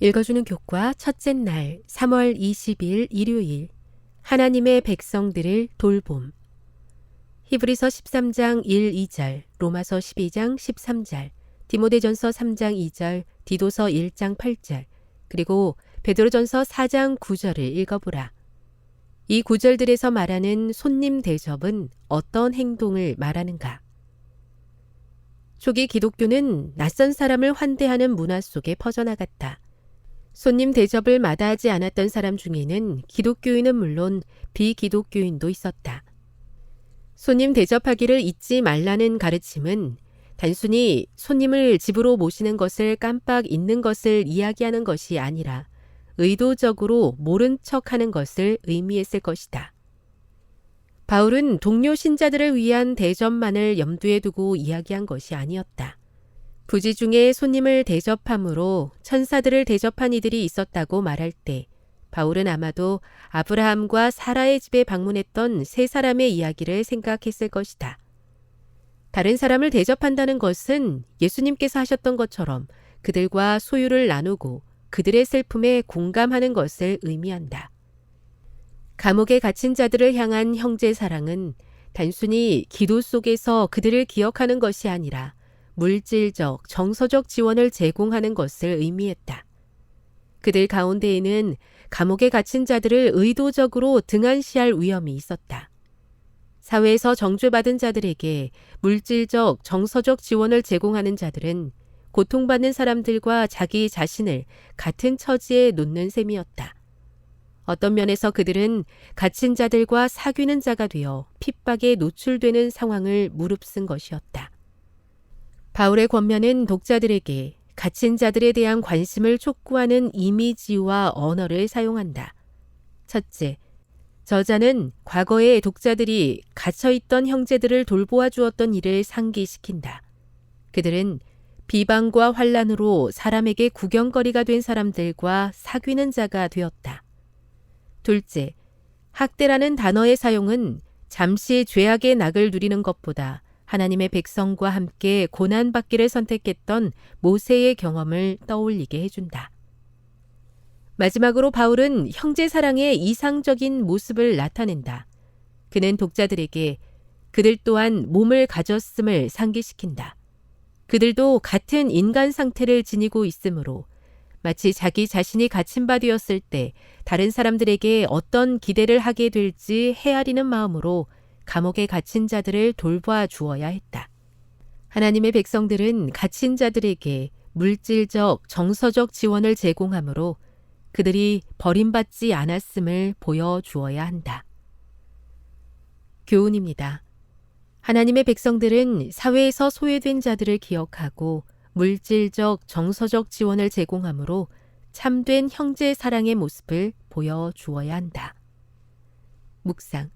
읽어주는 교과 첫째 날 3월 20일 일요일 하나님의 백성들을 돌봄. 히브리서 13장 1, 2절, 로마서 12장 13절, 디모데전서 3장 2절, 디도서 1장 8절, 그리고 베드로전서 4장 9절을 읽어보라. 이 구절들에서 말하는 손님 대접은 어떤 행동을 말하는가? 초기 기독교는 낯선 사람을 환대하는 문화 속에 퍼져나갔다. 손님 대접을 마다하지 않았던 사람 중에는 기독교인은 물론 비기독교인도 있었다. 손님 대접하기를 잊지 말라는 가르침은 단순히 손님을 집으로 모시는 것을 깜빡 잊는 것을 이야기하는 것이 아니라 의도적으로 모른 척하는 것을 의미했을 것이다. 바울은 동료 신자들을 위한 대접만을 염두에 두고 이야기한 것이 아니었다. 부지 중에 손님을 대접함으로 천사들을 대접한 이들이 있었다고 말할 때 바울은 아마도 아브라함과 사라의 집에 방문했던 세 사람의 이야기를 생각했을 것이다. 다른 사람을 대접한다는 것은 예수님께서 하셨던 것처럼 그들과 소유를 나누고 그들의 슬픔에 공감하는 것을 의미한다. 감옥에 갇힌 자들을 향한 형제 사랑은 단순히 기도 속에서 그들을 기억하는 것이 아니라 물질적, 정서적 지원을 제공하는 것을 의미했다. 그들 가운데에는 감옥에 갇힌 자들을 의도적으로 등한시할 위험이 있었다. 사회에서 정죄받은 자들에게 물질적, 정서적 지원을 제공하는 자들은 고통받는 사람들과 자기 자신을 같은 처지에 놓는 셈이었다. 어떤 면에서 그들은 갇힌 자들과 사귀는 자가 되어 핍박에 노출되는 상황을 무릅쓴 것이었다. 바울의 권면은 독자들에게 갇힌 자들에 대한 관심을 촉구하는 이미지와 언어를 사용한다. 첫째, 저자는 과거에 독자들이 갇혀있던 형제들을 돌보아 주었던 일을 상기시킨다. 그들은 비방과 환난으로 사람에게 구경거리가 된 사람들과 사귀는 자가 되었다. 둘째, 학대라는 단어의 사용은 잠시 죄악의 낙을 누리는 것보다 하나님의 백성과 함께 고난받기를 선택했던 모세의 경험을 떠올리게 해준다. 마지막으로 바울은 형제 사랑의 이상적인 모습을 나타낸다. 그는 독자들에게 그들 또한 몸을 가졌음을 상기시킨다. 그들도 같은 인간 상태를 지니고 있으므로 마치 자기 자신이 갇힌 바 되었을 때 다른 사람들에게 어떤 기대를 하게 될지 헤아리는 마음으로 감옥에 갇힌 자들을 돌봐 주어야 했다. 하나님의 백성들은 갇힌 자들에게 물질적, 정서적 지원을 제공하므로 그들이 버림받지 않았음을 보여주어야 한다. 교훈입니다. 하나님의 백성들은 사회에서 소외된 자들을 기억하고 물질적, 정서적 지원을 제공하므로 참된 형제 사랑의 모습을 보여주어야 한다. 묵상.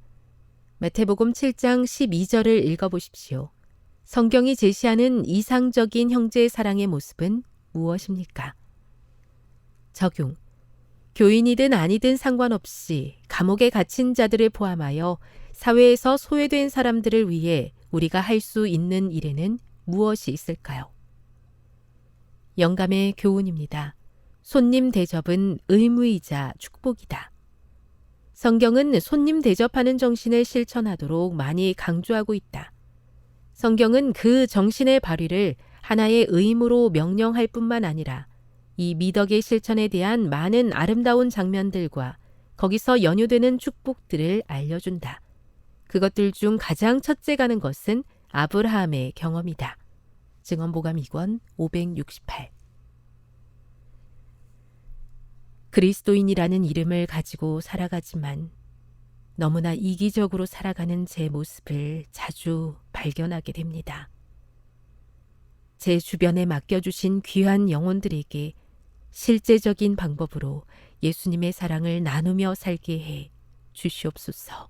마태복음 7장 12절을 읽어보십시오. 성경이 제시하는 이상적인 형제 사랑의 모습은 무엇입니까? 적용. 교인이든 아니든 상관없이 감옥에 갇힌 자들을 포함하여 사회에서 소외된 사람들을 위해 우리가 할 수 있는 일에는 무엇이 있을까요? 영감의 교훈입니다. 손님 대접은 의무이자 축복이다. 성경은 손님 대접하는 정신을 실천하도록 많이 강조하고 있다. 성경은 그 정신의 발휘를 하나의 의무로 명령할 뿐만 아니라 이 미덕의 실천에 대한 많은 아름다운 장면들과 거기서 연유되는 축복들을 알려준다. 그것들 중 가장 첫째가는 것은 아브라함의 경험이다. 증언보감 2권 568. 그리스도인이라는 이름을 가지고 살아가지만 너무나 이기적으로 살아가는 제 모습을 자주 발견하게 됩니다. 제 주변에 맡겨주신 귀한 영혼들에게 실제적인 방법으로 예수님의 사랑을 나누며 살게 해 주시옵소서.